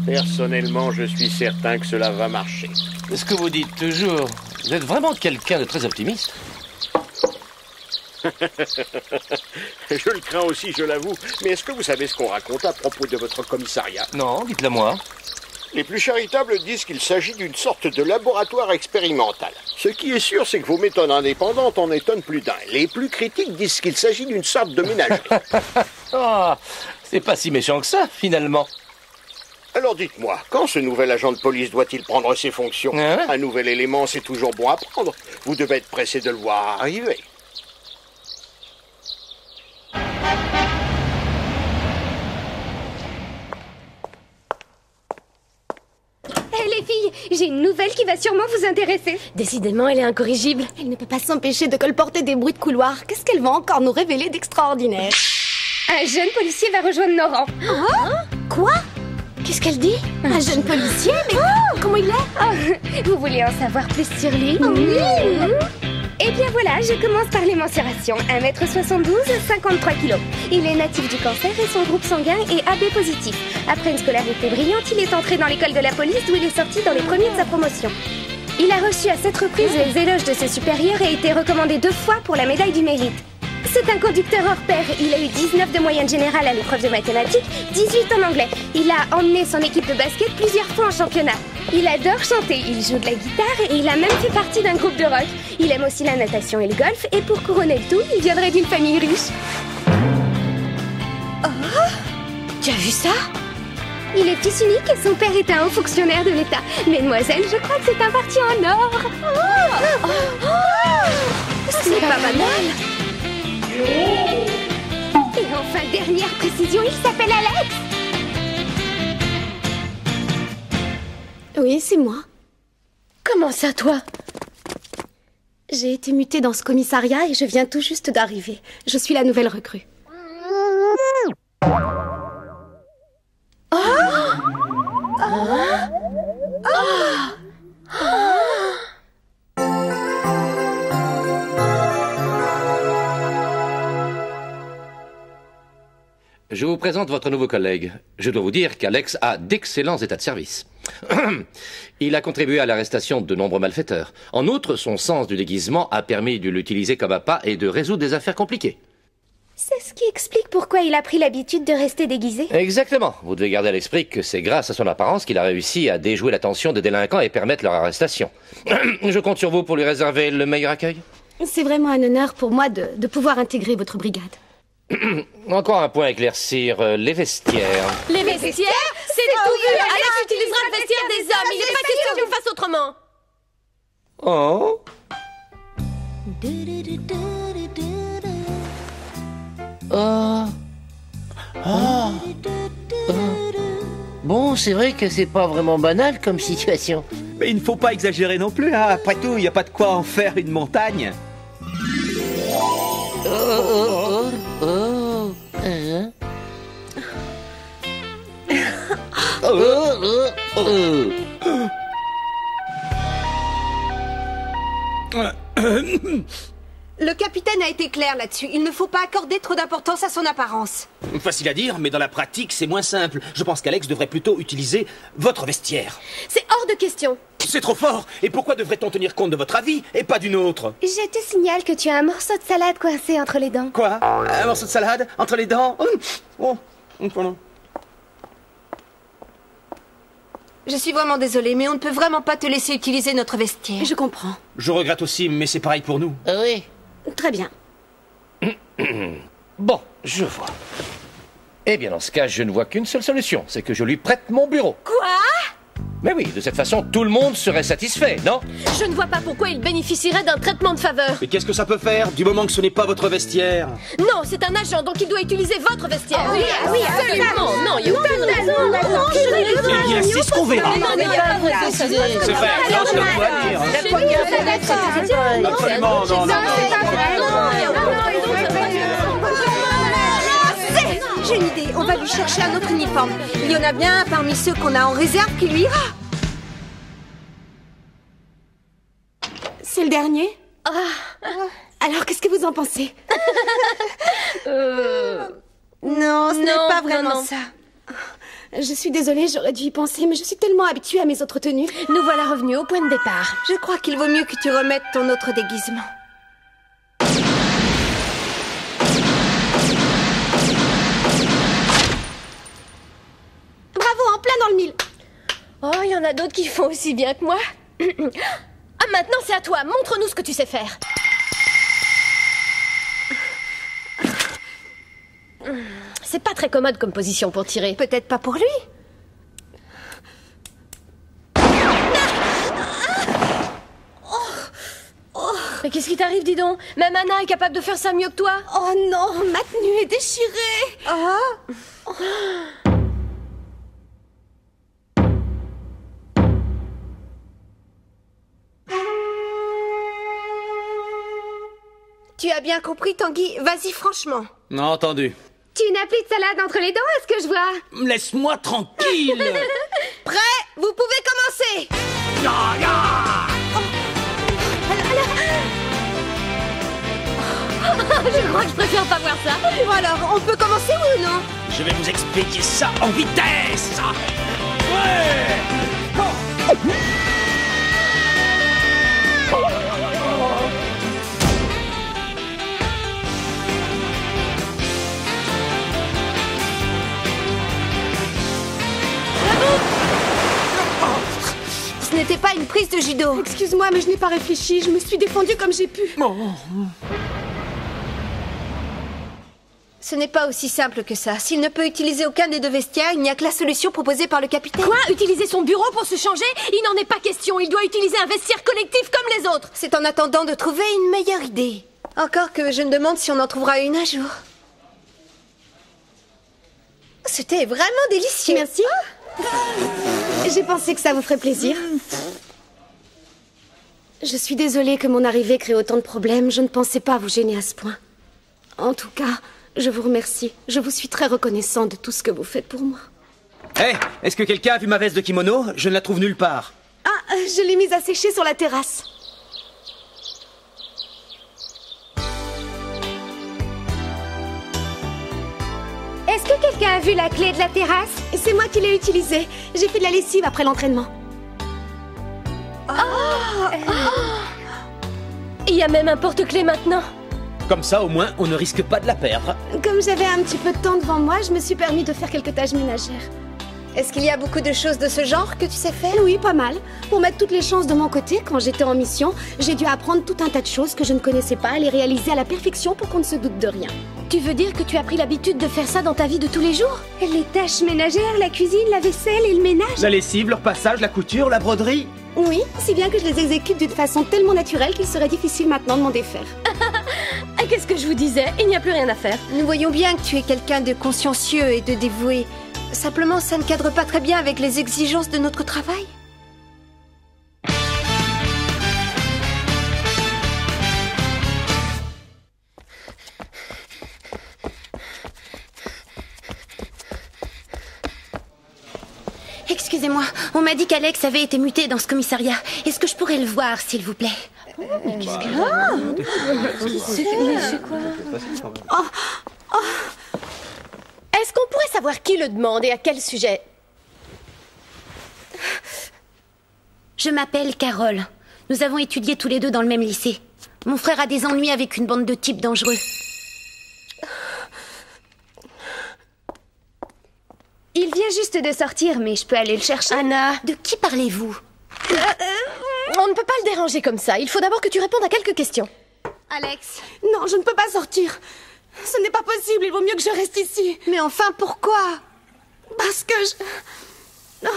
Personnellement, je suis certain que cela va marcher. Ce que vous dites toujours, vous êtes vraiment quelqu'un de très optimiste. Je le crains aussi, je l'avoue. Mais est-ce que vous savez ce qu'on raconte à propos de votre commissariat? Non, dites-le moi. Les plus charitables disent qu'il s'agit d'une sorte de laboratoire expérimental. Ce qui est sûr, c'est que vos méthodes indépendantes en étonnent plus d'un. Les plus critiques disent qu'il s'agit d'une sorte de ménagerie. Oh, c'est pas si méchant que ça, finalement. Alors dites-moi, quand ce nouvel agent de police doit-il prendre ses fonctions? Hein? Un nouvel élément, c'est toujours bon à prendre. Vous devez être pressé de le voir arriver. Hé les filles, j'ai une nouvelle qui va sûrement vous intéresser. Décidément, elle est incorrigible. Elle ne peut pas s'empêcher de colporter des bruits de couloir. Qu'est-ce qu'elle va encore nous révéler d'extraordinaire? Un jeune policier va rejoindre nos rangs. Quoi? Qu'est-ce qu'elle dit? Un jeune policier? Mais comment il est? Oh, vous voulez en savoir plus sur lui? Oui. Eh bien voilà, je commence par les mensurations. 1m72, 53 kg. Il est natif du Cancer et son groupe sanguin est AB positif. Après une scolarité brillante, il est entré dans l'école de la police d'où il est sorti dans les premiers de sa promotion. Il a reçu à 7 reprises les éloges de ses supérieurs et a été recommandé 2 fois pour la médaille du mérite. C'est un conducteur hors pair. Il a eu 19 de moyenne générale à l'épreuve de mathématiques, 18 en anglais. Il a emmené son équipe de basket plusieurs fois en championnat. Il adore chanter, il joue de la guitare et il a même fait partie d'un groupe de rock. Il aime aussi la natation et le golf et pour couronner le tout, il viendrait d'une famille riche. Tu as vu ça? Il est fils unique et son père est un haut fonctionnaire de l'État. Mesdemoiselles, je crois que c'est un parti en or. C'est pas banal. Et enfin, dernière précision, il s'appelle Alex. Oui, c'est moi. Comment ça, toi? J'ai été mutée dans ce commissariat et je viens tout juste d'arriver. Je suis la nouvelle recrue. Je vous présente votre nouveau collègue. Je dois vous dire qu'Alex a d'excellents états de service. Il a contribué à l'arrestation de nombreux malfaiteurs. En outre, son sens du déguisement a permis de l'utiliser comme appât et de résoudre des affaires compliquées. C'est ce qui explique pourquoi il a pris l'habitude de rester déguisé. Exactement. Vous devez garder à l'esprit que c'est grâce à son apparence qu'il a réussi à déjouer l'attention des délinquants et permettre leur arrestation. Je compte sur vous pour lui réserver le meilleur accueil. C'est vraiment un honneur pour moi de pouvoir intégrer votre brigade. Encore un point à éclaircir, les vestiaires. Les vestiaires? C'est tout vu. Alex utilisera le vestiaire des hommes. Il n'est pas question qu'il fasse autrement. Oh. Bon, c'est vrai que c'est pas vraiment banal comme situation. Mais il ne faut pas exagérer non plus, hein. Après tout, il n'y a pas de quoi en faire une montagne. Le capitaine a été clair là-dessus. Il ne faut pas accorder trop d'importance à son apparence. Facile à dire, mais dans la pratique, c'est moins simple. Je pense qu'Alex devrait plutôt utiliser votre vestiaire. C'est hors de question. C'est trop fort. Et pourquoi devrait-on tenir compte de votre avis et pas d'une autre? Je te signale que tu as un morceau de salade coincé entre les dents. Quoi? Un morceau de salade entre les dents? Oh, pardon. Je suis vraiment désolée, mais on ne peut vraiment pas te laisser utiliser notre vestiaire. Je comprends. Je regrette aussi, mais c'est pareil pour nous. Oui. Très bien. Bon, je vois. Eh bien, dans ce cas, je ne vois qu'une seule solution, c'est que je lui prête mon bureau. Quoi? Mais oui, de cette façon, tout le monde serait satisfait, non? Je ne vois pas pourquoi il bénéficierait d'un traitement de faveur. Mais qu'est-ce que ça peut faire, du moment que ce n'est pas votre vestiaire? Non, c'est un agent, donc il doit utiliser votre vestiaire. Oui, absolument. Non, il n'y a aucune raison. Il insiste qu'on verra. Non, mais il n'y a pas de C'est vrai, non, je ne peux pas dire. Absolument, non, non. J'ai une idée, on va lui chercher un autre uniforme. Il y en a bien un parmi ceux qu'on a en réserve qui lui ira. C'est le dernier? Alors, qu'est-ce que vous en pensez? Non, ce n'est pas vraiment ça. Je suis désolée, j'aurais dû y penser, mais je suis tellement habituée à mes autres tenues. Nous voilà revenus au point de départ. Je crois qu'il vaut mieux que tu remettes ton autre déguisement. Bravo, en plein dans le mille. Oh, il y en a d'autres qui font aussi bien que moi. Ah, maintenant c'est à toi, montre-nous ce que tu sais faire. C'est pas très commode comme position pour tirer. Peut-être pas pour lui. Mais qu'est-ce qui t'arrive, dis donc? Même Anna est capable de faire ça mieux que toi. Oh non, ma tenue est déchirée. Tu as bien compris, Tanguy? Vas-y, franchement. Non, entendu. Tu n'as plus de salade entre les dents, est-ce que je vois? Laisse-moi tranquille. Prêt? Vous pouvez commencer. Je crois que je préfère pas voir ça. Bon alors, on peut commencer ou non? Je vais vous expliquer ça en vitesse. Ouais. Ce n'était pas une prise de judo. Excuse-moi, mais je n'ai pas réfléchi. Je me suis défendue comme j'ai pu. Ce n'est pas aussi simple que ça. S'il ne peut utiliser aucun des deux vestiaires, il n'y a que la solution proposée par le capitaine. Quoi? Utiliser son bureau pour se changer? Il n'en est pas question. Il doit utiliser un vestiaire collectif comme les autres. C'est en attendant de trouver une meilleure idée. Encore que je me demande si on en trouvera une un jour. C'était vraiment délicieux. Merci. J'ai pensé que ça vous ferait plaisir. Je suis désolée que mon arrivée crée autant de problèmes. Je ne pensais pas vous gêner à ce point. En tout cas, je vous remercie. Je vous suis très reconnaissant de tout ce que vous faites pour moi. Hé, est-ce que quelqu'un a vu ma veste de kimono? Je ne la trouve nulle part. Ah, je l'ai mise à sécher sur la terrasse. Est-ce que quelqu'un a vu la clé de la terrasse? C'est moi qui l'ai utilisée. J'ai fait de la lessive après l'entraînement. Il y a même un porte-clés maintenant. Comme ça, au moins, on ne risque pas de la perdre. Comme j'avais un petit peu de temps devant moi, je me suis permis de faire quelques tâches ménagères. Est-ce qu'il y a beaucoup de choses de ce genre que tu sais faire? Oui, pas mal. Pour mettre toutes les chances de mon côté, quand j'étais en mission, j'ai dû apprendre tout un tas de choses que je ne connaissais pas, les réaliser à la perfection pour qu'on ne se doute de rien. Tu veux dire que tu as pris l'habitude de faire ça dans ta vie de tous les jours? Les tâches ménagères, la cuisine, la vaisselle et le ménage? La lessive, le repassage, la couture, la broderie. Oui, si bien que je les exécute d'une façon tellement naturelle qu'il serait difficile maintenant de m'en défaire. Qu'est-ce que je vous disais? Il n'y a plus rien à faire. Nous voyons bien que tu es quelqu'un de consciencieux et de dévoué. Simplement, ça ne cadre pas très bien avec les exigences de notre travail. Excusez-moi, on m'a dit qu'Alex avait été muté dans ce commissariat. Est-ce que je pourrais le voir, s'il vous plaît? Est-ce qu'on pourrait savoir qui le demande et à quel sujet? Je m'appelle Carole. Nous avons étudié tous les deux dans le même lycée. Mon frère a des ennuis avec une bande de types dangereux. Il vient juste de sortir, mais je peux aller le chercher. Anna, De qui parlez-vous? on ne peut pas le déranger comme ça. Il faut d'abord que tu répondes à quelques questions. Alex. Non, je ne peux pas sortir. Ce n'est pas possible, il vaut mieux que je reste ici. Mais enfin, pourquoi? Parce que je...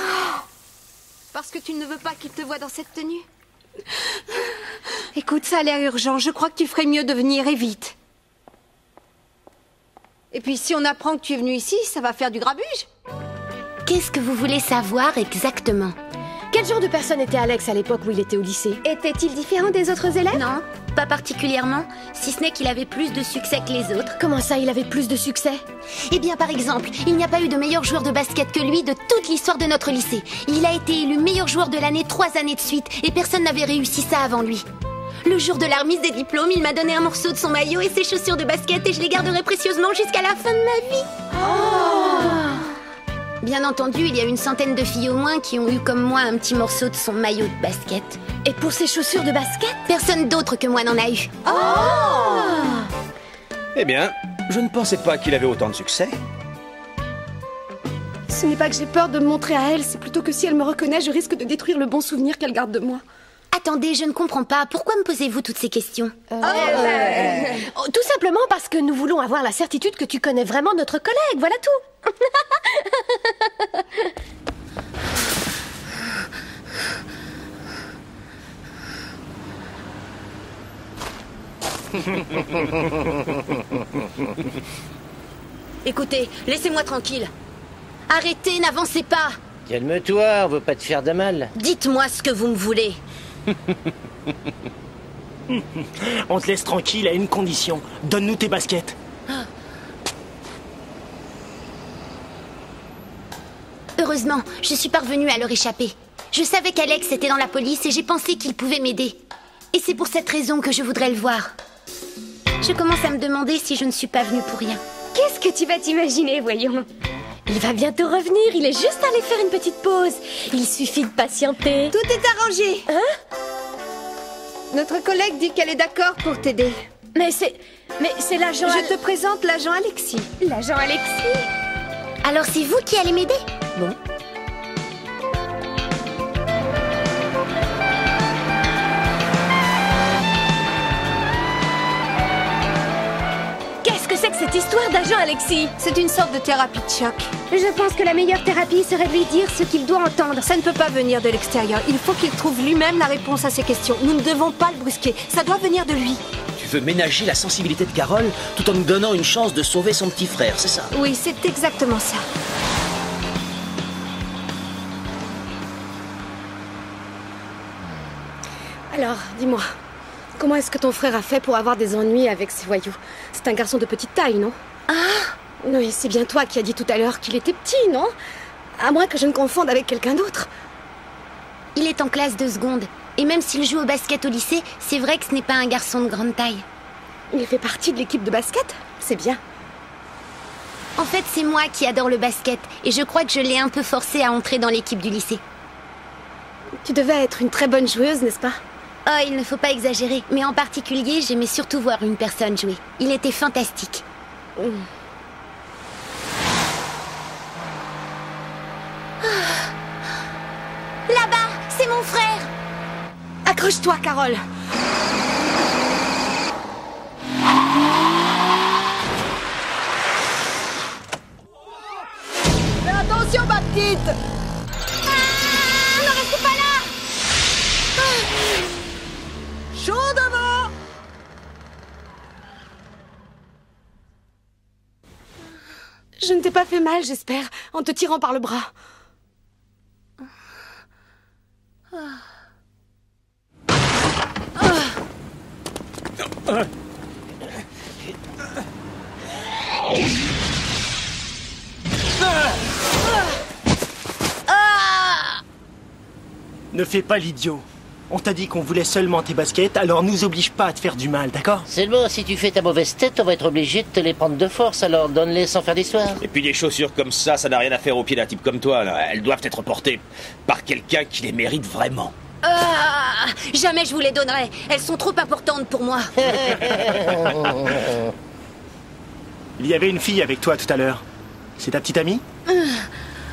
Parce que tu ne veux pas qu'il te voie dans cette tenue? Écoute, ça a l'air urgent. Je crois que tu ferais mieux de venir et vite. Et puis, si on apprend que tu es venu ici, ça va faire du grabuge. Qu'est-ce que vous voulez savoir exactement? Quel genre de personne était Alex à l'époque où il était au lycée? Était-il différent des autres élèves? Non, pas particulièrement, si ce n'est qu'il avait plus de succès que les autres. Comment ça, il avait plus de succès? Eh bien, par exemple, il n'y a pas eu de meilleur joueur de basket que lui de toute l'histoire de notre lycée. Il a été élu meilleur joueur de l'année 3 années de suite, et personne n'avait réussi ça avant lui. Le jour de la remise des diplômes, il m'a donné un morceau de son maillot et ses chaussures de basket, et je les garderai précieusement jusqu'à la fin de ma vie. Bien entendu, il y a une centaine de filles au moins qui ont eu comme moi un petit morceau de son maillot de basket. Et pour ses chaussures de basket? Personne d'autre que moi n'en a eu. Eh bien, je ne pensais pas qu'il avait autant de succès. Ce n'est pas que j'ai peur de me montrer à elle, c'est plutôt que si elle me reconnaît, je risque de détruire le bon souvenir qu'elle garde de moi. Attendez, je ne comprends pas. Pourquoi me posez-vous toutes ces questions? Tout simplement parce que nous voulons avoir la certitude que tu connais vraiment notre collègue, voilà tout. Écoutez, laissez-moi tranquille. Arrêtez, n'avancez pas. Calme-toi, on veut pas te faire de mal. Dites-moi ce que vous me voulez. On te laisse tranquille à une condition. Donne-nous tes baskets. Heureusement, je suis parvenue à leur échapper. Je savais qu'Alex était dans la police et j'ai pensé qu'il pouvait m'aider. Et c'est pour cette raison que je voudrais le voir. Je commence à me demander si je ne suis pas venue pour rien. Qu'est-ce que tu vas t'imaginer, voyons? Il va bientôt revenir, il est juste allé faire une petite pause. Il suffit de patienter. Tout est arrangé. Hein? Notre collègue dit qu'elle est d'accord pour t'aider. Mais c'est l'agent... Je te présente l'agent Alexis. L'agent Alexis? Alors c'est vous qui allez m'aider? Bon. Qu'est-ce que c'est que cette histoire d'agent Alexis? C'est une sorte de thérapie de choc. Je pense que la meilleure thérapie serait de lui dire ce qu'il doit entendre. Ça ne peut pas venir de l'extérieur. Il faut qu'il trouve lui-même la réponse à ses questions. Nous ne devons pas le brusquer. Ça doit venir de lui. Tu veux ménager la sensibilité de Carole tout en nous donnant une chance de sauver son petit frère, c'est ça? Oui, c'est exactement ça. Alors, dis-moi, comment est-ce que ton frère a fait pour avoir des ennuis avec ces voyous? C'est un garçon de petite taille, non? Ah! Oui, c'est bien toi qui as dit tout à l'heure qu'il était petit, non? À moins que je ne confonde avec quelqu'un d'autre. Il est en classe de seconde. Et même s'il joue au basket au lycée, c'est vrai que ce n'est pas un garçon de grande taille. Il fait partie de l'équipe de basket? C'est bien. En fait, c'est moi qui adore le basket. Et je crois que je l'ai un peu forcé à entrer dans l'équipe du lycée. Tu devais être une très bonne joueuse, n'est-ce pas? Oh, il ne faut pas exagérer. Mais en particulier, j'aimais surtout voir une personne jouer. Il était fantastique. Là-bas, c'est mon frère. Accroche-toi, Carole. Mais attention, ma petite. Ne restez pas là. Chaud devant. Je ne t'ai pas fait mal, j'espère, en te tirant par le bras. Ne fais pas l'idiot. On t'a dit qu'on voulait seulement tes baskets, alors nous oblige pas à te faire du mal, d'accord? C'est bon, si tu fais ta mauvaise tête, on va être obligé de te les prendre de force, alors donne-les sans faire d'histoire. Et puis des chaussures comme ça n'a rien à faire au pied d'un type comme toi, là. Elles doivent être portées par quelqu'un qui les mérite vraiment. Jamais je vous les donnerai. Elles sont trop importantes pour moi. Il y avait une fille avec toi tout à l'heure. C'est ta petite amie?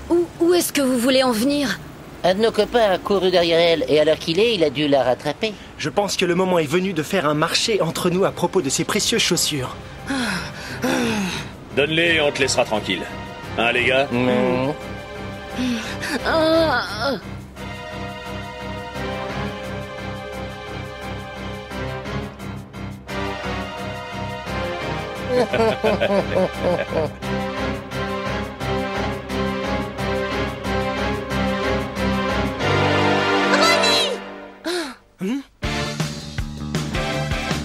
Où est-ce que vous voulez en venir? Un de nos copains a couru derrière elle, et à l'heure qu'il est, il a dû la rattraper. Je pense que le moment est venu de faire un marché entre nous à propos de ces précieuses chaussures. Donne-les et on te laissera tranquille. Hein, les gars?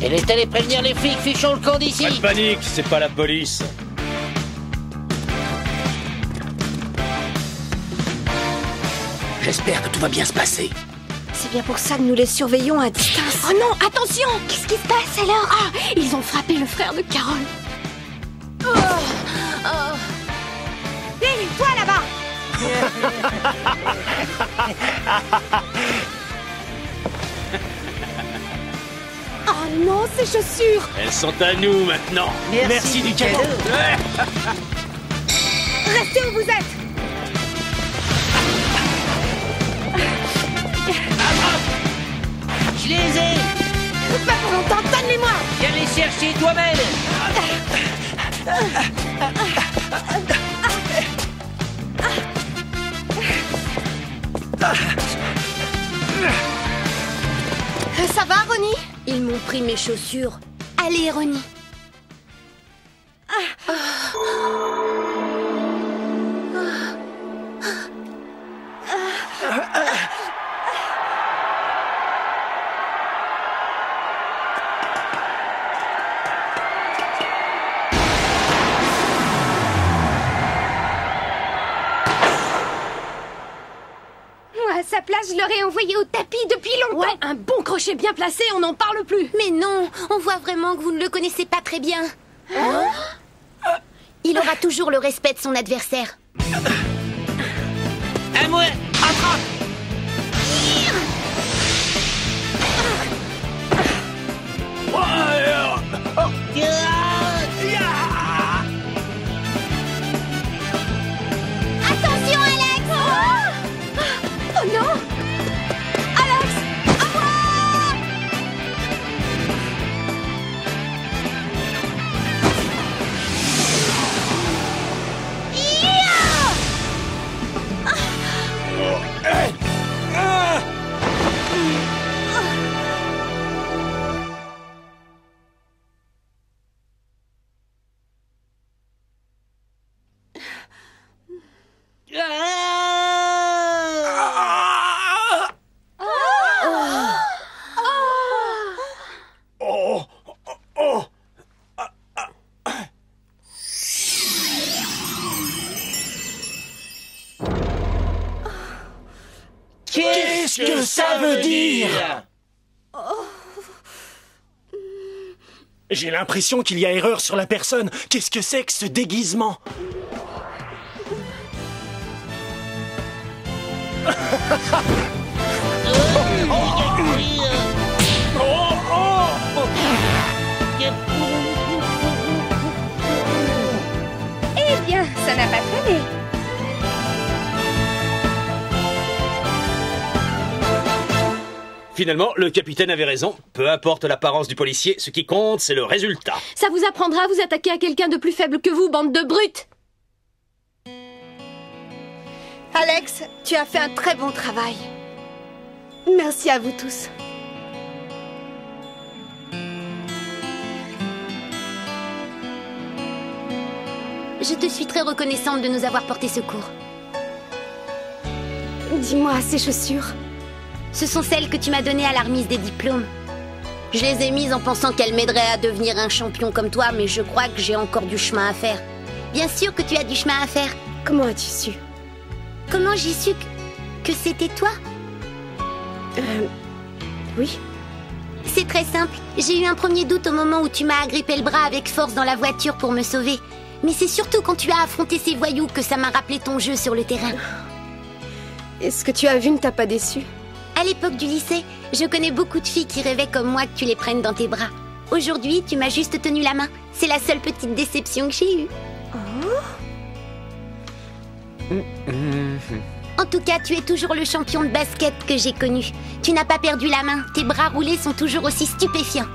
Elle est allée prévenir les flics, fichons le camp d'ici. Pas de panique, c'est pas la police. J'espère que tout va bien se passer. C'est bien pour ça que nous les surveillons à distance. Oh non, attention! Qu'est-ce qui se passe alors? Ah, ils ont frappé le frère de Carole. Hé, toi là-bas! Oh non, ces chaussures! Elles sont à nous maintenant. Merci du cadeau. Restez où vous êtes! Je les ai! Pas pour longtemps, donne-les-moi! Viens les chercher toi-même! Ça va, Ronnie? Ils m'ont pris mes chaussures. Allez, Ronnie. Moi, à sa place, je l'aurais envoyé au tapis depuis longtemps. Ouais, un bon crochet bien placé, on n'en parle plus. Mais non, on voit vraiment que vous ne le connaissez pas très bien. Il aura toujours le respect de son adversaire. À moi! Attrape! Attention, Alex! Oh non! Alex! À moi! Qu'est-ce que ça veut dire? J'ai l'impression qu'il y a erreur sur la personne. Qu'est-ce que c'est que ce déguisement? Eh bien, ça n'a pas traîné. Finalement, le capitaine avait raison. Peu importe l'apparence du policier, ce qui compte, c'est le résultat. Ça vous apprendra à vous attaquer à quelqu'un de plus faible que vous, bande de brutes. Alex, tu as fait un très bon travail. Merci à vous tous. Je te suis très reconnaissante de nous avoir porté secours. Dis-moi, ces chaussures. Ce sont celles que tu m'as données à la remise des diplômes. Je les ai mises en pensant qu'elles m'aideraient à devenir un champion comme toi, mais je crois que j'ai encore du chemin à faire. Bien sûr que tu as du chemin à faire. Comment as-tu su? Comment j'ai su que c'était toi? Oui. C'est très simple. J'ai eu un premier doute au moment où tu m'as agrippé le bras avec force dans la voiture pour me sauver. Mais c'est surtout quand tu as affronté ces voyous que ça m'a rappelé ton jeu sur le terrain. Et ce que tu as vu ne t'a pas déçu? À l'époque du lycée, je connais beaucoup de filles qui rêvaient comme moi que tu les prennes dans tes bras. Aujourd'hui, tu m'as juste tenu la main. C'est la seule petite déception que j'ai eue. En tout cas, tu es toujours le champion de basket que j'ai connu. Tu n'as pas perdu la main. Tes bras roulés sont toujours aussi stupéfiants.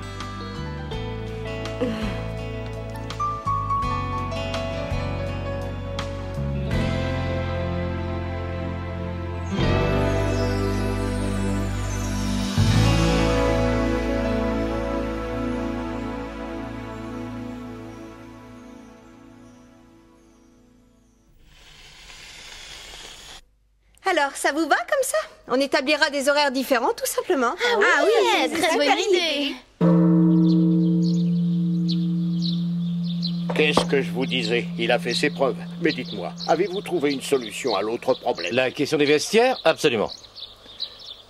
Alors, ça vous va comme ça? On établira des horaires différents, tout simplement. Ah oui, très bonne idée. Qu'est-ce que je vous disais? Il a fait ses preuves. Mais dites-moi, avez-vous trouvé une solution à l'autre problème? La question des vestiaires? Absolument.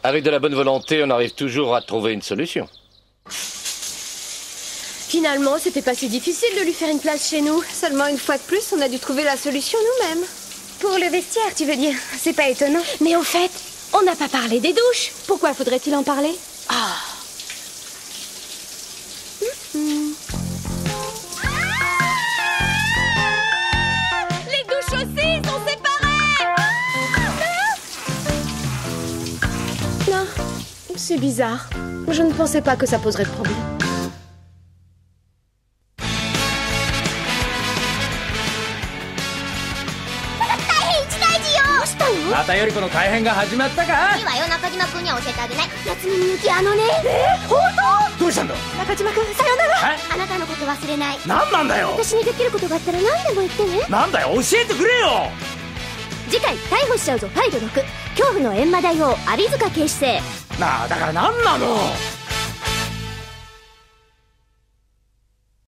Avec de la bonne volonté, on arrive toujours à trouver une solution. Finalement, c'était pas si difficile de lui faire une place chez nous. Seulement une fois de plus, on a dû trouver la solution nous-mêmes. Pour le vestiaire, tu veux dire? C'est pas étonnant. Mais au fait, On n'a pas parlé des douches. Pourquoi faudrait-il en parler? Les douches aussi sont séparées. Non, c'est bizarre. Je ne pensais pas que ça poserait problème. またよりこの大変が始まったか。いいわよ、中島君には教えてあげない。夏美みゆき、本当？どうしたんだ。中島君、さよなら。あなたのこと忘れない。何なんだよ。私にできることがあったら何でも言ってね。なんだよ、教えてくれよ。次回逮捕しちゃうぞファイル6、恐怖の閻魔大王有塚警視正。なあ、だから何なの。